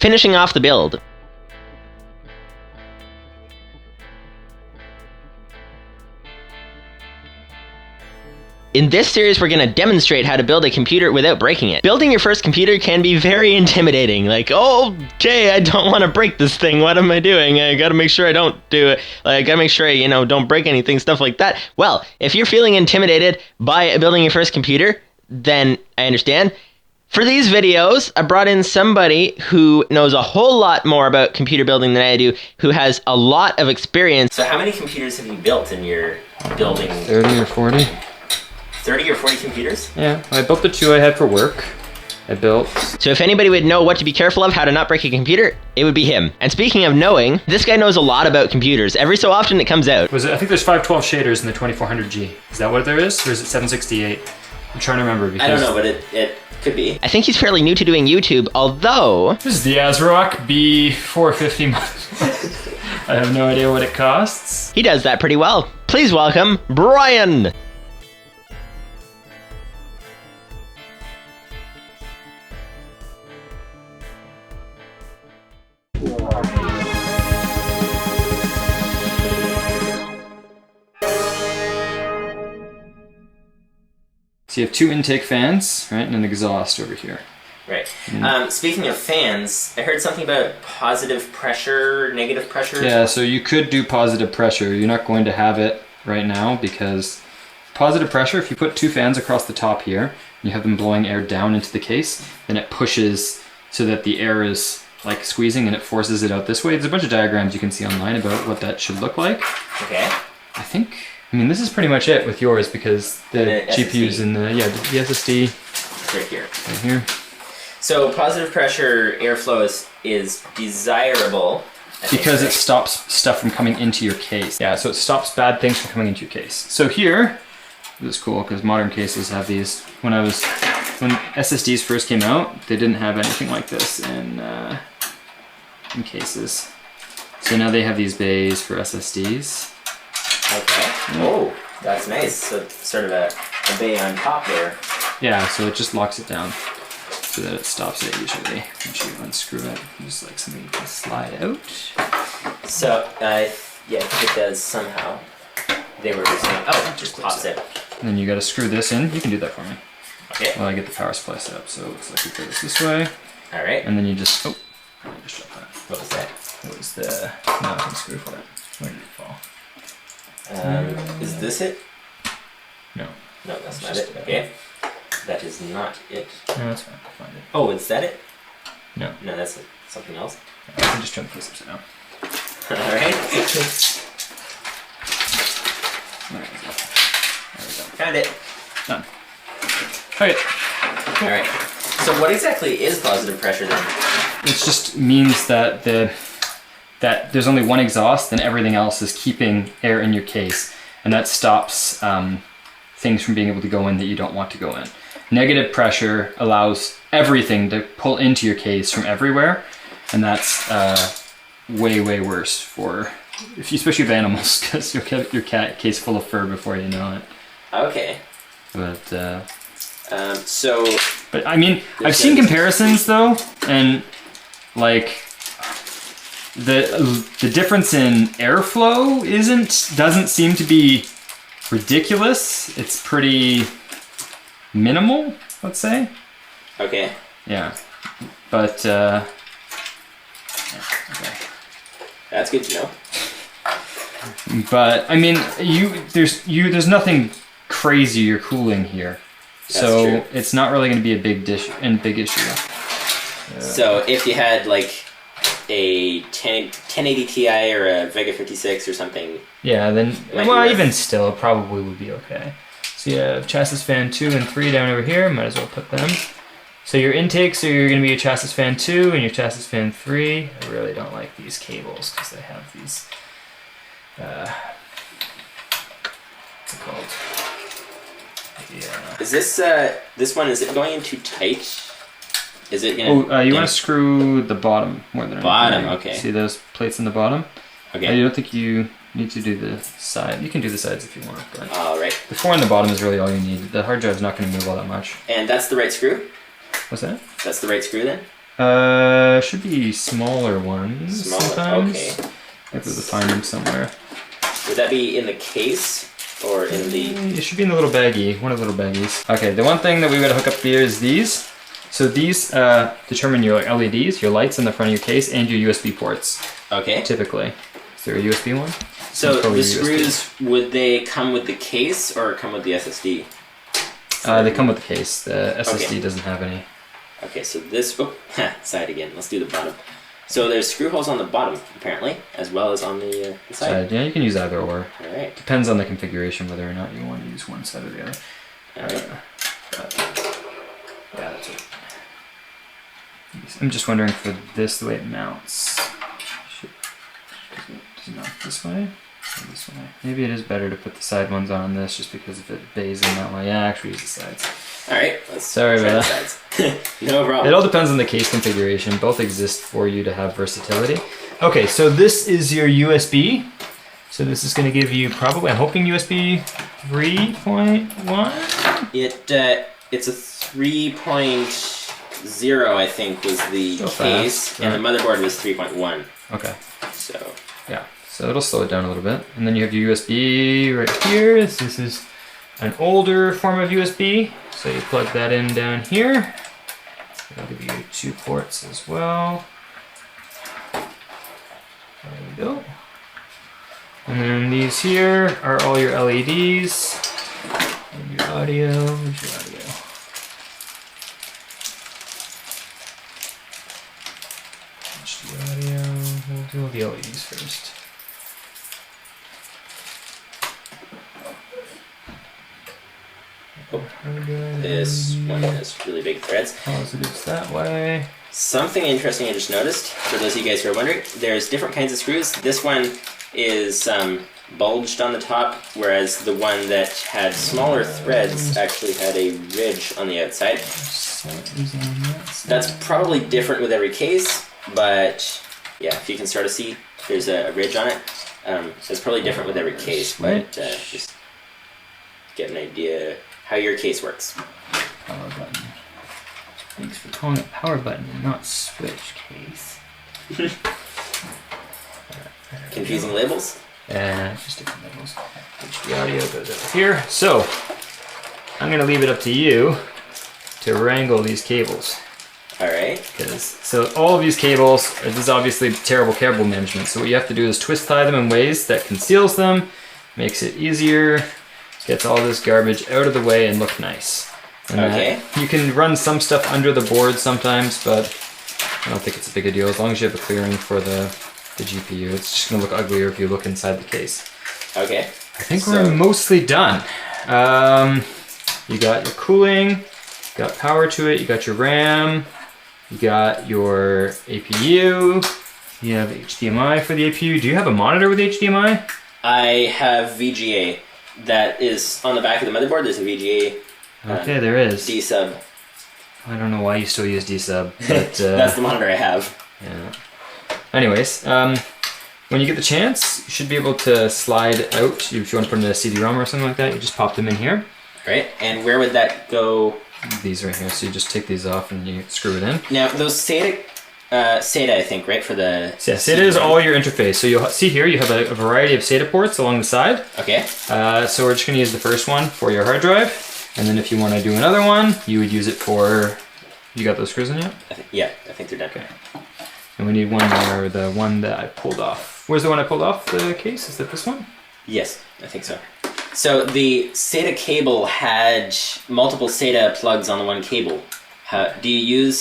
Finishing off the build. In this series, we're going to demonstrate how to build a computer without breaking it. Building your first computer can be very intimidating. Like, oh, okay, I don't want to break this thing. What am I doing? I got to make sure I don't do it. Like, I got to make sure I, don't break anything, stuff like that. Well, if you're feeling intimidated by building your first computer, then I understand. For these videos, I brought in somebody who knows a whole lot more about computer building than I do, who has a lot of experience. So how many computers have you built in your building? 30 or 40. 30 or 40 computers? Yeah, I built the 2 I had for work. So if anybody would know what to be careful of, how to not break a computer, it would be him. And speaking of knowing, this guy knows a lot about computers. Every so often it comes out. I think there's 512 shaders in the 2400G. Is that what there is? Or is it 768? I'm trying to remember. Because I don't know, but it could be. I think he's fairly new to doing YouTube, although... This is the ASRock B450 model. I have no idea what it costs. He does that pretty well. Please welcome Brian. So you have 2 intake fans, right, and an exhaust over here. Right. Speaking of fans, I heard something about positive pressure, negative pressure. Yeah, so you could do positive pressure. You're not going to have it right now because positive pressure, if you put 2 fans across the top here, and you have them blowing air down into the case, then it pushes so that the air is like squeezing and it forces it out this way. There's a bunch of diagrams you can see online about what that should look like. Okay. I mean, this is pretty much it with yours because the GPU's in the SSD. Right here. Right here. So positive pressure airflow is desirable. Because it stops stuff from coming into your case. Yeah, so it stops bad things from coming into your case. So here, this is cool because modern cases have these. When SSDs first came out, they didn't have anything like this in cases. So now they have these bays for SSDs. Okay. Oh, that's nice. So sort of a bay on top there. Yeah, so it just locks it down so that it stops it usually. Once you unscrew it, just like something you can slide out. So, yeah, I think it does somehow. They were just saying, oh, it just pops it. And then you gotta screw this in. You can do that for me. Okay. While I get the power supply set up. So it looks like you put this way. Alright. And then you just, I just dropped that. What was that? It was the mounting screw for it. Where did it fall? Is this it? No. No, that's not it. Okay. That is not it. No, that's fine. I'll find it. Oh, is that it? No. No, that's something else. I'm just trying to place upside down. Alright. There we go. Found it. Done. Okay. Alright. So what exactly is positive pressure then? It just means that that there's only one exhaust and everything else is keeping air in your case, and that stops things from being able to go in that you don't want to go in. Negative pressure allows everything to pull into your case from everywhere, and that's way way worse for especially with animals, because you'll get your cat case full of fur before you know it. Okay. But but I mean, I've seen comparisons though, and like the difference in airflow doesn't seem to be ridiculous. It's pretty minimal, let's say. Okay. Yeah, but okay. That's good to know. But I mean, there's nothing crazy you're cooling here, so it's not really going to be a big issue. So if you had like a 1080 Ti or a Vega 56 or something. Yeah, then even still, it probably would be okay. So you have chassis fan 2 and 3 down over here. Might as well put them. So your intakes are going to be your chassis fan 2 and your chassis fan 3. I really don't like these cables because they have these. What's it called? Yeah. Is this one? Is it going in too tight? Is it gonna? You want to screw the bottom more than bottom. anything. Okay. See those plates in the bottom? Okay. I don't think you need to do the side. You can do the sides if you want. But all right. The 4 on the bottom is really all you need. The hard drive's not going to move all that much. And that's the right screw? What's that? That's the right screw then? Should be smaller ones sometimes. Okay. I have to find them somewhere. Would that be in the case or in the... It should be in the little baggie, one of the little baggies. Okay, the one thing that we gotta hook up here is these. So these determine your LEDs, your lights in the front of your case, and your USB ports. Okay. Typically. Is there a USB one? So the screws, would they come with the case or come with the SSD? They come with the case. The SSD doesn't have any. Okay, so this... Oh, side again. Let's do the bottom. So there's screw holes on the bottom, apparently, as well as on the side. Yeah, you can use either or. Alright. Depends on the configuration, whether or not you want to use one side or the other. Alright. Yeah, that's it. I'm just wondering for this, the way it mounts. Does it mount this way? Or this way? Maybe it is better to put the side ones on this just because if it bays in that way. Yeah, actually use the sides. Alright, let's Sorry about that. No problem. It all depends on the case configuration. Both exist for you to have versatility. Okay, so this is your USB. So this is going to give you probably, I'm hoping USB 3.1? It's a 3.0, I think, was the case, and the motherboard was 3.1. Okay. So yeah, so it'll slow it down a little bit. And then you have your USB right here. This is an older form of USB. So you plug that in down here. That'll give you 2 ports as well. There we go. And then these here are all your LEDs. And your audio. Where's your audio? HD audio. We'll do all the LEDs first. This one has really big threads. Positives that way. Something interesting I just noticed, for those of you guys who are wondering, there's different kinds of screws. This one is bulged on the top, whereas the one that had smaller threads actually had a ridge on the outside. That's probably different with every case, but yeah, if you can sort of see, there's a ridge on it. It's probably different with every case, but just get an idea how your case works. Power button. Thanks for calling it power button and not switch case. Confusing labels? Yeah, it's just different labels. HD audio goes over here. So, I'm going to leave it up to you to wrangle these cables. Alright. So all of these cables, this is obviously terrible cable management. So what you have to do is twist tie them in ways that conceals them, makes it easier, gets all this garbage out of the way and look nice. And you can run some stuff under the board sometimes, but I don't think it's a big a deal. As long as you have a clearing for the GPU, it's just going to look uglier if you look inside the case. Okay. I think we're mostly done. You got your cooling, you got power to it, you got your RAM, you got your APU, you have HDMI for the APU. Do you have a monitor with HDMI? I have VGA. That is on the back of the motherboard. There's a VGA. Okay, there is. D-sub. I don't know why you still use D-sub, but... That's the monitor I have. Yeah. Anyways, when you get the chance, you should be able to slide out. If you want to put in a CD-ROM or something like that, you just pop them in here. Right, and where would that go? These right here, so you just take these off and you screw it in. Now, those SATA, I think, right, for the... So yeah, SATA is all your interface. So you'll see here, you have a variety of SATA ports along the side. Okay. So we're just going to use the first one for your hard drive. And then if you want to do another one, you would use it for... You got those screws in yet? Yeah, I think they're done. Okay. And we need one more, the one that I pulled off. Where's the one I pulled off the case? Is that this one? Yes, I think so. So the SATA cable had multiple SATA plugs on the one cable. Can you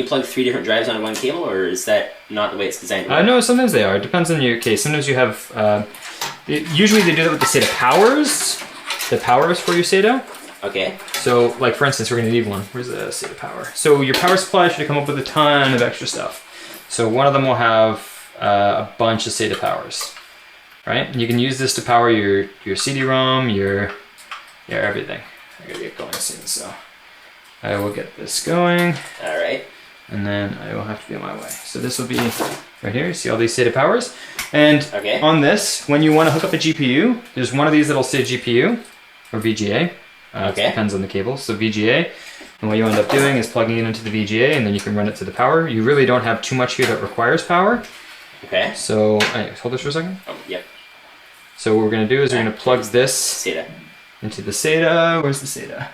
plug 3 different drives onto one cable, or is that not the way it's designed? No, sometimes they are. It depends on your case. Sometimes you have, usually they do that with the SATA powers, the powers for your SATA. Okay. So, like for instance, we're going to need one. Where's the SATA power? So your power supply should come up with a ton of extra stuff. So one of them will have a bunch of SATA powers, right? And you can use this to power your CD-ROM, your everything. I gotta get going soon, so I will get this going. All right. And then I will have to be on my way. So this will be right here. You see all these SATA powers? And on this, when you want to hook up a GPU, there's one of these that'll say GPU or VGA. It depends on the cable. So VGA. And what you end up doing is plugging it into the VGA, and then you can run it to the power. You really don't have too much here that requires power. Okay. So, anyways, hold this for a second. Oh, yep. So what we're going to do is we're going to plug this SATA into the SATA. Where's the SATA?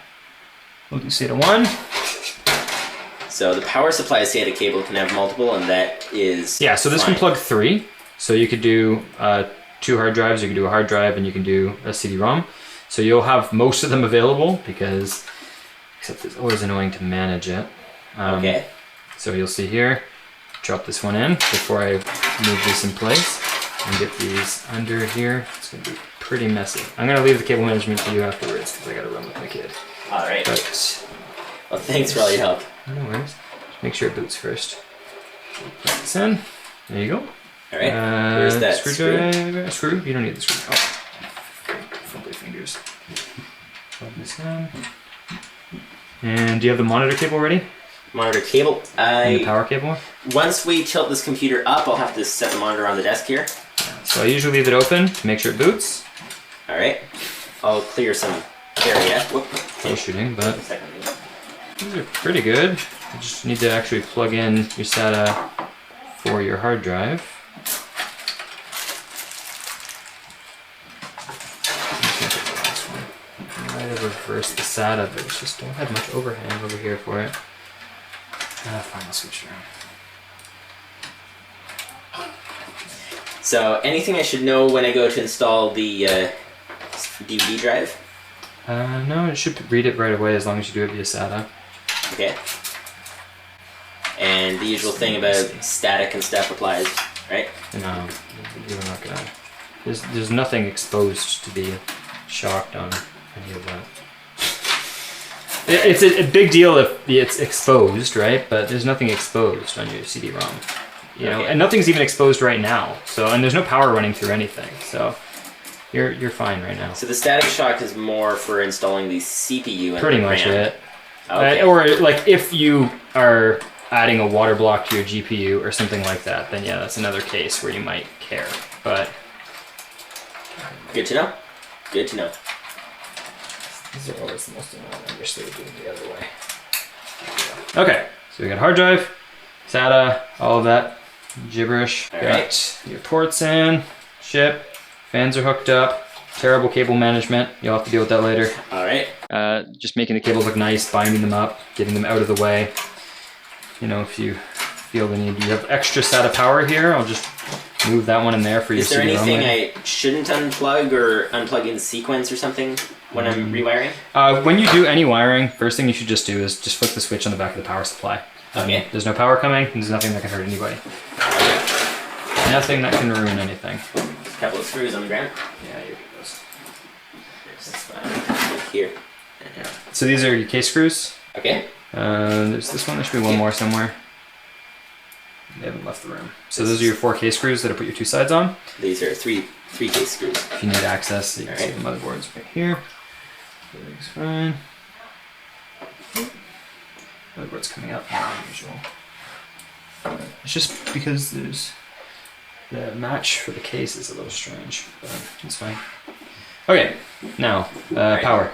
We'll do SATA 1. So the power supply SATA cable can have multiple, and that is Yeah, so this fine. can plug 3. So you could do 2 hard drives, you can do a hard drive, and you can do a CD-ROM. So you'll have most of them available because, except it's always annoying to manage it. Okay. So you'll see here, drop this one in before I move this in place and get these under here. It's going to be pretty messy. I'm going to leave the cable management to you afterwards because I got to run with my kid. All right. But, well, thanks for all your help. no worries. Just make sure it boots first. Plug this in. There you go. All right. Where's that Screw? You don't need the screw. Oh. Fumbly fingers. Plug this in. And do you have the monitor cable ready? Monitor cable. And the power cable? Once we tilt this computer up, I'll have to set the monitor on the desk here. So I usually leave it open to make sure it boots. All right. I'll clear some area. Whoop. Troubleshooting, but these are pretty good. You just need to actually plug in your SATA for your hard drive. I might have reversed the SATA, but it's just don't have much overhang over here for it. Fine, I'll switch around. So anything I should know when I go to install the DVD drive? No, it should read it right away as long as you do it via SATA. Okay. And the usual thing about static and stuff applies, right? No, you're not gonna. There's nothing exposed to be shocked on any of that. It's a big deal if it's exposed, right? But there's nothing exposed on your CD-ROM, you know, and nothing's even exposed right now. So, and there's no power running through anything. So, you're fine right now. So the static shock is more for installing the CPU and pretty the much RAM. it. Okay. Or like if you are adding a water block to your GPU or something like that, then yeah, that's another case where you might care. But good to know. Good to know. these are always the most annoying. I wish they would do it the other way. Okay, so we got hard drive, SATA, all of that gibberish. All got right. your ports in, ship, fans are hooked up, terrible cable management. You'll have to deal with that later. All right. Just making the cables look nice, binding them up, getting them out of the way. You know, if you feel the need, you have extra SATA power here, I'll just move that one in there for your Is there CD-ROM. anything I shouldn't unplug or unplug in sequence or something when I'm rewiring? When you do any wiring, first thing you should just do is just flip the switch on the back of the power supply. Okay. There's no power coming, there's nothing that can hurt anybody. Nothing that can ruin anything. A couple of screws on the ground. Yeah, you get those. That's fine. Here. So these are your case screws. Okay. There's this one, there should be one more somewhere. They haven't left the room. So those are your 4 case screws that I put your 2 sides on. These are three case screws. If you need access, you can see the motherboard's right here. Everything's fine. Motherboard's coming up, not unusual. It's just because there's the match for the case is a little strange, but it's fine. Okay, now power.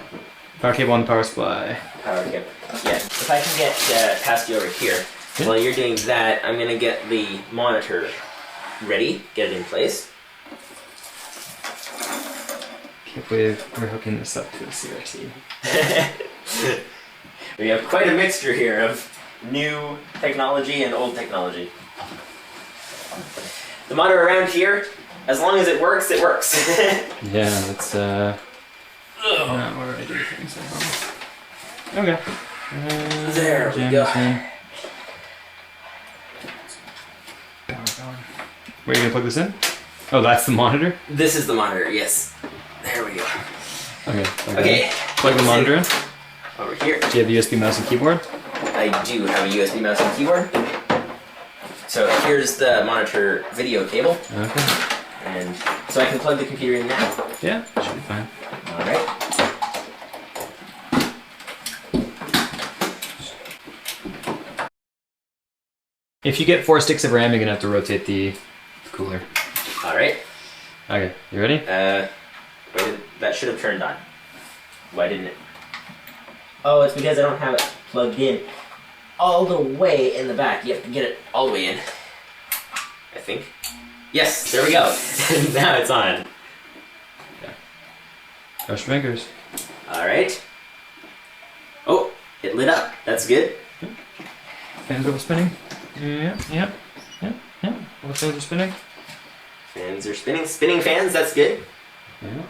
Power cable on the power supply. Power cable. Yeah. If I can get past you over here, while you're doing that, I'm gonna get the monitor ready, get it in place. Can't believe we're hooking this up to a CRT. We have quite a mixture here of new technology and old technology. The monitor around here, as long as it works, it works. Yeah, that's not where I do things. Okay. There we go. Where are you gonna plug this in? Oh, that's the monitor? This is the monitor, yes. There we go. Okay. Okay. Plug the monitor in. Over here. Do you have a USB mouse and keyboard? I do have a USB mouse and keyboard. So here's the monitor video cable. Okay. And so I can plug the computer in now. Yeah, should be fine. Alright. If you get 4 sticks of RAM, you're gonna have to rotate the cooler. Alright. Okay, you ready? That should have turned on. Why didn't it? Oh, it's because I don't have it plugged in all the way in the back. You have to get it all the way in, I think. Yes, there we go. Now it's on. Yeah. Cross your fingers. Alright. Oh, it lit up. That's good. Fans are spinning. Yeah. All the fans are spinning. Fans are spinning. Spinning fans, that's good. Yeah.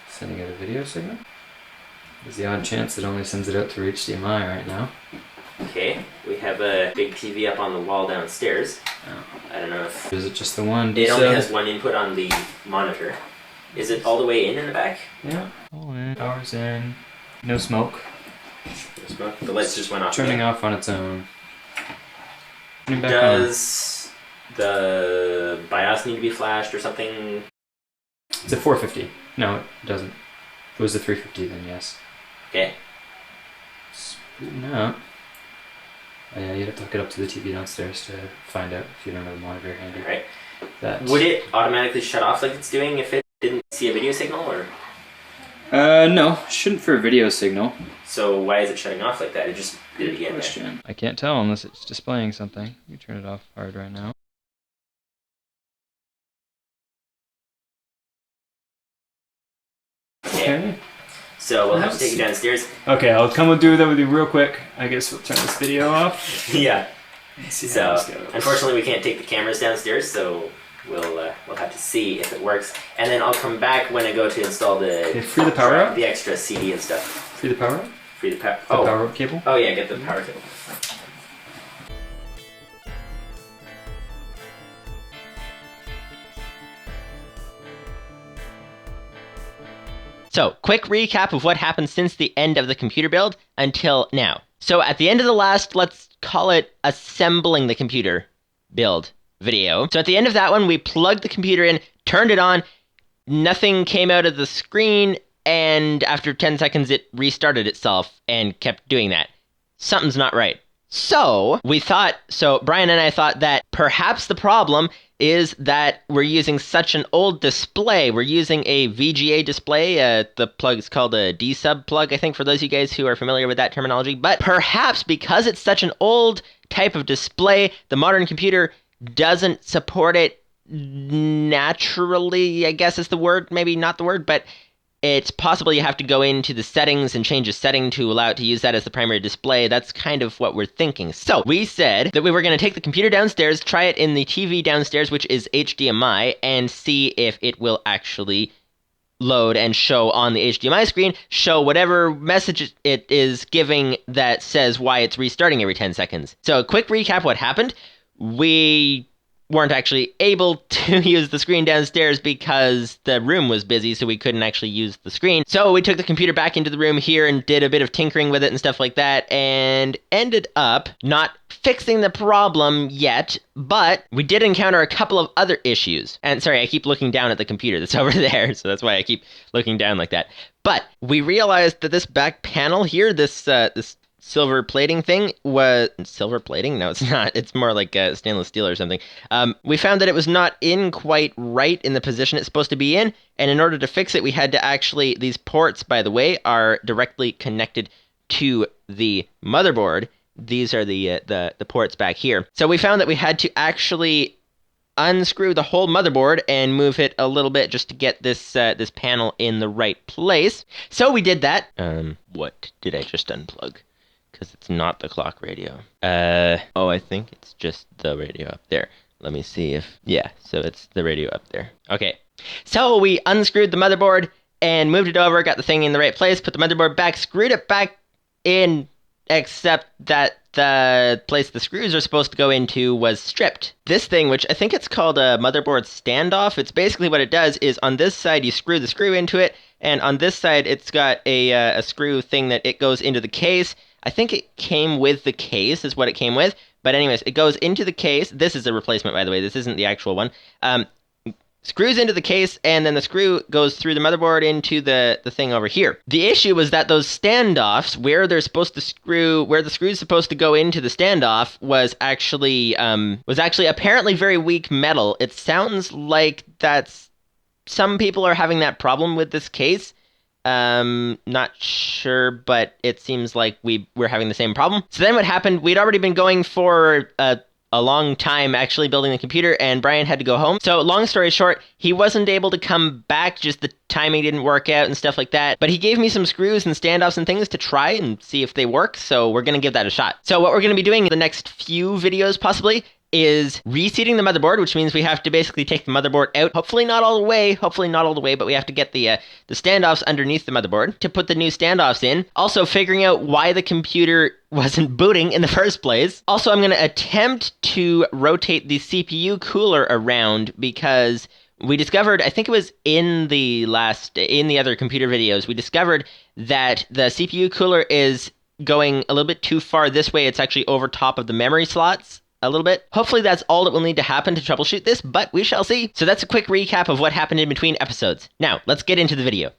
Sending out a video signal. There's the odd chance it only sends it out through HDMI right now. Okay, we have a big TV up on the wall downstairs. Oh. I don't know if... Is it just the one? It only has one input on the monitor. Is it all the way in the back? Yeah, all in. Power's in. No smoke. No smoke. The lights just went off. Turning off on its own. Turning back Does the BIOS need to be flashed or something? It's a 450. No, it doesn't. If it was a 350, then yes. Okay. Booting out. Oh, yeah, you'd have to hook it up to the TV downstairs to find out if you don't have a monitor handy. Alright. That. Would it automatically shut off like it's doing if it didn't see a video signal, or? No, shouldn't for a video signal. So why is it shutting off like that? It just did it again. Question. I can't tell unless it's displaying something. You turn it off hard right now. Okay. So we'll have to take it downstairs. Okay, I'll come and do that with you real quick. I guess we'll turn this video off. Yeah. See So how this goes. unfortunately we can't take the cameras downstairs, so we'll have to see if it works. And then I'll come back when I go to install the Okay, free the power up. the extra CD and stuff. Free the power up? Free the power. The power up cable? Oh yeah, get the power cable. So, quick recap of what happened since the end of the computer build until now. So at the end of the last, let's call it assembling the computer build video. So at the end of that one, we plugged the computer in, turned it on, nothing came out of the screen, and after 10 seconds it restarted itself and kept doing that. Something's not right. So Brian and I thought that perhaps the problem is that we're using such an old display. We're using a VGA display. The plug's called a D-sub plug, I think, for those of you guys who are familiar with that terminology. But perhaps because it's such an old type of display, the modern computer doesn't support it naturally, I guess is the word. Maybe not the word, but it's possible you have to go into the settings and change a setting to allow it to use that as the primary display. That's kind of what we're thinking. So we said that we were going to take the computer downstairs, try it in the TV downstairs, which is HDMI, and see if it will actually load and show on the HDMI screen, show whatever message it is giving that says why it's restarting every 10 seconds. So a quick recap what happened. We weren't actually able to use the screen downstairs because the room was busy, so we couldn't actually use the screen. So we took the computer back into the room here and did a bit of tinkering with it and stuff like that, and ended up not fixing the problem yet, but we did encounter a couple of other issues. And sorry, I keep looking down at the computer that's over there, so that's why I keep looking down like that. But we realized that this back panel here, this silver plating thing was... Silver plating? No, it's not. It's more like stainless steel or something. We found that it was not in quite right in the position it's supposed to be in, and in order to fix it, we had to actually... These ports, by the way, are directly connected to the motherboard. These are the ports back here. So we found that we had to actually unscrew the whole motherboard and move it a little bit just to get this this panel in the right place. So we did that. What did I just unplug? Because it's not the clock radio. Oh, I think it's just the radio up there. Let me see if... Yeah, so it's the radio up there. Okay. So we unscrewed the motherboard and moved it over, got the thing in the right place, put the motherboard back, screwed it back in, except that the place the screws are supposed to go into was stripped. This thing, which I think it's called a motherboard standoff, it's basically what it does is on this side you screw the screw into it, and on this side it's got a screw thing that it goes into the case. I think it came with the case, is what it came with. But anyways, it goes into the case. This is a replacement, by the way. This isn't the actual one. Screws into the case, and then the screw goes through the motherboard into the thing over here. The issue was that those standoffs, where they're supposed to screw, where the screw's supposed to go into the standoff, was actually apparently very weak metal. It sounds like some people are having that problem with this case. Not sure, but it seems like we're having the same problem. So then what happened, we'd already been going for a long time actually building the computer, and Brian had to go home. So long story short, he wasn't able to come back, just the timing didn't work out and stuff like that. But he gave me some screws and standoffs and things to try and see if they work, so we're gonna give that a shot. So what we're gonna be doing in the next few videos possibly is reseating the motherboard, which means we have to basically take the motherboard out. Hopefully not all the way, but we have to get the standoffs underneath the motherboard to put the new standoffs in. Also figuring out why the computer wasn't booting in the first place. Also, I'm going to attempt to rotate the CPU cooler around because we discovered, I think it was in the other computer videos, we discovered that the CPU cooler is going a little bit too far this way. It's actually over top of the memory slots a little bit. Hopefully that's all that will need to happen to troubleshoot this, but we shall see. So that's a quick recap of what happened in between episodes. Now, let's get into the video.